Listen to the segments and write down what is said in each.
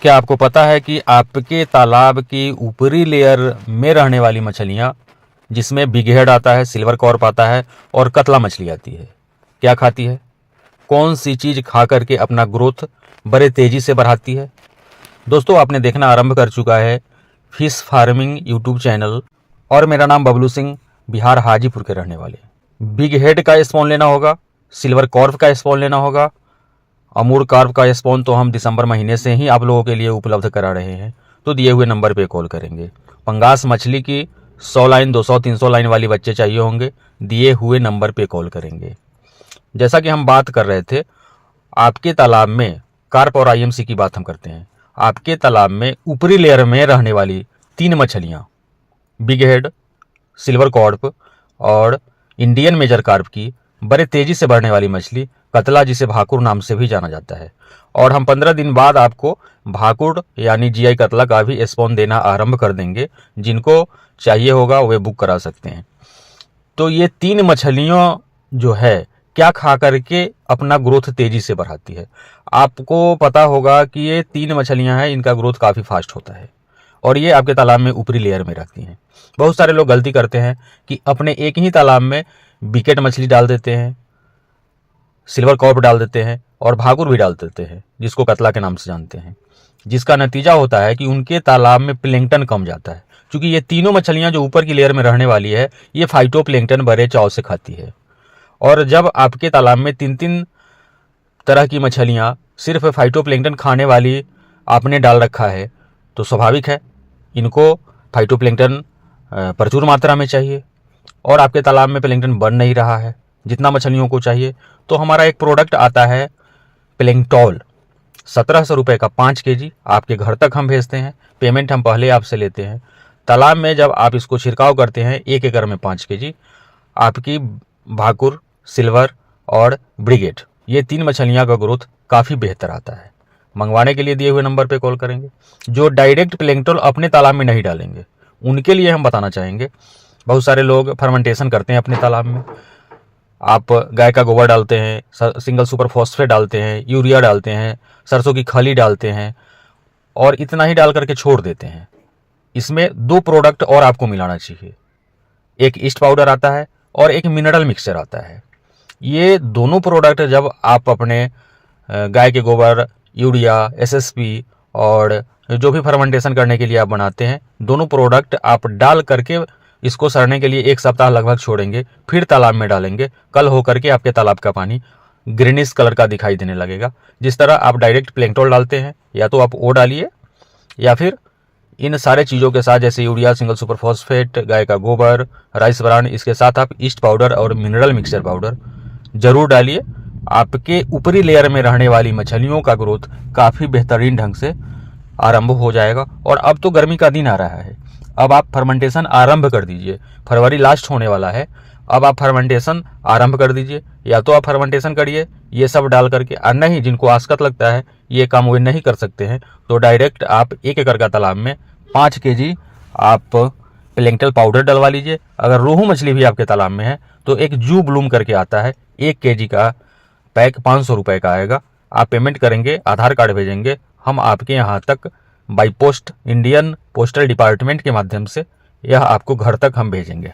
क्या आपको पता है कि आपके तालाब की ऊपरी लेयर में रहने वाली मछलियाँ, जिसमें बिग हेड आता है, सिल्वर कॉर्प आता है और कतला मछली आती है, क्या खाती है? कौन सी चीज़ खा करके अपना ग्रोथ बड़े तेज़ी से बढ़ाती है? दोस्तों, आपने देखना आरंभ कर चुका है फिश फार्मिंग यूट्यूब चैनल, और मेरा नाम बबलू सिंह, बिहार हाजीपुर के रहने वाले। बिग हेड का स्पॉन लेना होगा, सिल्वर कॉर्प का स्पॉन लेना होगा, अमूर कार्प का स्पॉन तो हम दिसंबर महीने से ही आप लोगों के लिए उपलब्ध करा रहे हैं, तो दिए हुए नंबर पे कॉल करेंगे। पंगास मछली की 100 लाइन 200 300 लाइन वाली बच्चे चाहिए होंगे, दिए हुए नंबर पे कॉल करेंगे। जैसा कि हम बात कर रहे थे, आपके तालाब में कार्प और आईएमसी की बात हम करते हैं। आपके तालाब में ऊपरी लेयर में रहने वाली 3 मछलियाँ, बिग हेड, सिल्वर कॉर्प और इंडियन मेजर कार्प की बड़े तेजी से बढ़ने वाली मछली कतला, जिसे भाकुर नाम से भी जाना जाता है। और हम 15 दिन बाद आपको भाकुर यानी जीआई कतला का भी स्पॉन देना आरंभ कर देंगे। जिनको चाहिए होगा वे बुक करा सकते हैं। तो ये 3 मछलियों जो है, क्या खा करके अपना ग्रोथ तेजी से बढ़ाती है? आपको पता होगा कि ये 3 मछलियां हैं, इनका ग्रोथ काफ़ी फास्ट होता है और ये आपके तालाब में ऊपरी लेयर में रहती हैं। बहुत सारे लोग गलती करते हैं कि अपने एक ही तालाब में बिकेट मछली डाल देते हैं, सिल्वर कॉर्प डाल देते हैं और भाकुर भी डाल देते हैं, जिसको कतला के नाम से जानते हैं। जिसका नतीजा होता है कि उनके तालाब में प्लैंकटन कम जाता है, क्योंकि ये तीनों मछलियां जो ऊपर की लेयर में रहने वाली है, ये फाइटोप्लैंकटन बड़े चाव से खाती है। और जब आपके तालाब में 3-3 तरह की मछलियां सिर्फ फाइटोप्लैंकटन खाने वाली आपने डाल रखा है, तो स्वाभाविक है इनको फाइटोप्लैंकटन प्रचुर मात्रा में चाहिए और आपके तालाब में प्लैंकटन बन नहीं रहा है जितना मछलियों को चाहिए। तो हमारा एक प्रोडक्ट आता है प्लैंकटॉल, 1700 रुपये का 5 केजी आपके घर तक हम भेजते हैं। पेमेंट हम पहले आपसे लेते हैं। तालाब में जब आप इसको छिड़काव करते हैं 1 एकड़ में 5 केजी, आपकी भाकुर, सिल्वर और ब्रिगेड, ये 3 मछलियाँ का ग्रोथ काफ़ी बेहतर आता है। मंगवाने के लिए दिए हुए नंबर पे कॉल करेंगे। जो डायरेक्ट प्लैंकटन अपने तालाब में नहीं डालेंगे, उनके लिए हम बताना चाहेंगे। बहुत सारे लोग फर्मेंटेशन करते हैं अपने तालाब में। आप गाय का गोबर डालते हैं, सिंगल सुपर फॉस्फेट डालते हैं, यूरिया डालते हैं, सरसों की खली डालते हैं और इतना ही डाल करके छोड़ देते हैं। इसमें 2 प्रोडक्ट और आपको मिलाना चाहिए। एक ईस्ट पाउडर आता है और एक मिनरल मिक्सचर आता है। ये दोनों प्रोडक्ट जब आप अपने गाय के गोबर, यूरिया, एसएसपी और जो भी फर्मेंटेशन करने के लिए आप बनाते हैं, दोनों प्रोडक्ट आप डाल करके इसको सड़ने के लिए 1 सप्ताह लगभग छोड़ेंगे, फिर तालाब में डालेंगे। कल होकर के आपके तालाब का पानी ग्रीनिश कलर का दिखाई देने लगेगा। जिस तरह आप डायरेक्ट प्लैंकटन डालते हैं, या तो आप वो डालिए या फिर इन सारे चीज़ों के साथ, जैसे यूरिया, सिंगल सुपर फॉस्फेट, गाय का गोबर, राइस ब्रान, इसके साथ आप ईस्ट पाउडर और मिनरल मिक्सचर पाउडर जरूर डालिए। आपके ऊपरी लेयर में रहने वाली मछलियों का ग्रोथ काफ़ी बेहतरीन ढंग से आरंभ हो जाएगा। और अब तो गर्मी का दिन आ रहा है, अब आप फर्मेंटेशन आरंभ कर दीजिए। फरवरी लास्ट होने वाला है, अब आप फर्मेंटेशन आरंभ कर दीजिए। या तो आप फर्मेंटेशन करिए ये सब डाल करके, और नहीं जिनको आस्कत लगता है ये काम वे नहीं कर सकते हैं, तो डायरेक्ट आप 1 एकड़ का तालाब में 5 केजी आप प्लैंकटन पाउडर डलवा लीजिए। अगर रोहू मछली भी आपके तालाब में है तो एक जू ब्लूम करके आता है, 1 केजी का पैक 500 रुपये का आएगा। आप पेमेंट करेंगे, आधार कार्ड भेजेंगे, हम आपके यहाँ तक by post, Indian postal department के माध्यम से यह आपको घर तक हम भेजेंगे।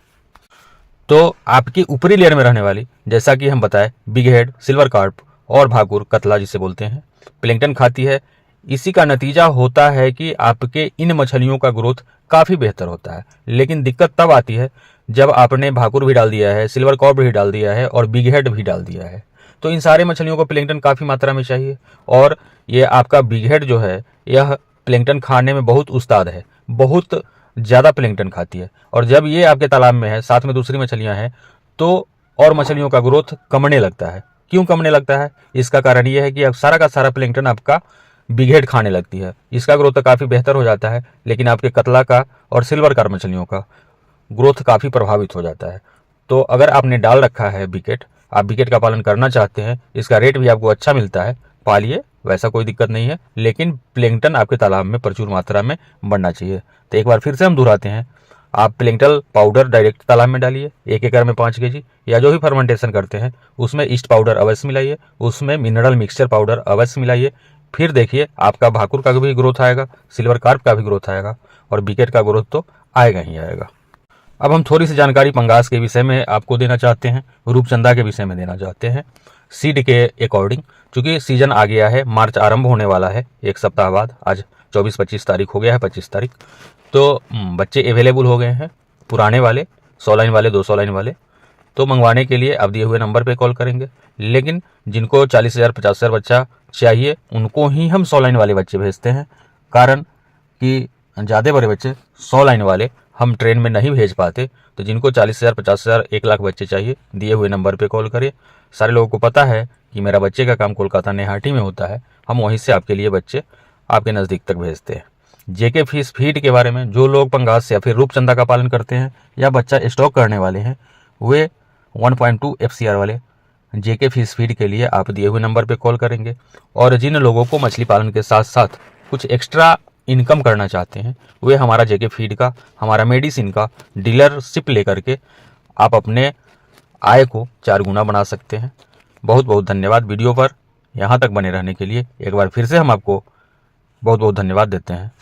तो आपकी ऊपरी लेयर में रहने वाली, जैसा कि हम बताएं, बिग हेड, सिल्वर कार्प और भाकुर, कतला जिसे बोलते हैं, प्लैंकटन खाती है। इसी का नतीजा होता है कि आपके इन मछलियों का ग्रोथ काफ़ी बेहतर होता है। लेकिन दिक्कत तब आती है जब आपने भाकुर भी डाल दिया है, सिल्वर कार्प भी डाल दिया है और बिग हेड भी डाल दिया है। तो इन सारे मछलियों को प्लैंकटन काफ़ी मात्रा में चाहिए। और ये आपका बिग हेड जो है, यह प्लैंकटन खाने में बहुत उस्ताद है, बहुत ज़्यादा प्लैंकटन खाती है। और जब ये आपके तालाब में है, साथ में दूसरी मछलियां हैं, तो और मछलियों का ग्रोथ कमने लगता है। क्यों कमने लगता है? इसका कारण ये है कि अब सारा का सारा प्लैंकटन आपका बिग हेड खाने लगती है। इसका ग्रोथ तो काफ़ी बेहतर हो जाता है, लेकिन आपके कतला का और सिल्वर कार मछलियों का ग्रोथ काफ़ी प्रभावित हो जाता है। तो अगर आपने डाल रखा है बिकेट, आप बिकेट का पालन करना चाहते हैं, इसका रेट भी आपको अच्छा मिलता है, पालिए, वैसा कोई दिक्कत नहीं है। लेकिन प्लैंकटन आपके तालाब में प्रचुर मात्रा में बढ़ना चाहिए। तो एक बार फिर से हम दोहराते हैं, आप प्लैंकटन पाउडर डायरेक्ट तालाब में डालिए 1 एकड़ में 5 केजी, या जो भी फर्मेंटेशन करते हैं उसमें ईस्ट पाउडर अवश्य मिलाइए, उसमें मिनरल मिक्सचर पाउडर अवश्य मिलाइए। फिर देखिए आपका भाकुर का भी ग्रोथ आएगा, सिल्वर कार्प का भी ग्रोथ आएगा और बिकेट का ग्रोथ तो आएगा ही आएगा। अब हम थोड़ी सी जानकारी पंगास के विषय में आपको देना चाहते हैं, रूपचंदा के विषय में देना चाहते हैं। सीड के अकॉर्डिंग, चूंकि सीजन आ गया है, मार्च आरंभ होने वाला है एक सप्ताह बाद, आज 24-25 तारीख हो गया है, 25 तारीख, तो बच्चे अवेलेबल हो गए हैं, पुराने वाले 100 लाइन वाले 200 लाइन वाले। तो मंगवाने के लिए आप दिए हुए नंबर पे कॉल करेंगे, लेकिन जिनको 40,000 50,000 बच्चा चाहिए उनको ही हम 100 लाइन वाले बच्चे भेजते हैं, कारण कि ज़्यादा बड़े बच्चे 100 लाइन वाले हम ट्रेन में नहीं भेज पाते। तो जिनको 40,000 50,000 1 लाख बच्चे चाहिए, दिए हुए नंबर पे कॉल करिए। सारे लोगों को पता है कि मेरा बच्चे का काम कोलकाता नेहाटी में होता है, हम वहीं से आपके लिए बच्चे आपके नज़दीक तक भेजते हैं। जेके फिश फीड के बारे में जो लोग पंगास या फिर रूपचंदा का पालन करते हैं या बच्चा स्टॉक करने वाले हैं, वे 1.2 FCR वाले जेके फिश फीड के लिए आप दिए हुए नंबर पे कॉल करेंगे। और जिन लोगों को मछली पालन के साथ साथ कुछ एक्स्ट्रा इनकम करना चाहते हैं, वे हमारा जेके फीड का, हमारा मेडिसिन का डीलरशिप लेकर के आप अपने आय को 4 गुना बना सकते हैं। बहुत बहुत धन्यवाद वीडियो पर यहाँ तक बने रहने के लिए। एक बार फिर से हम आपको बहुत बहुत धन्यवाद देते हैं।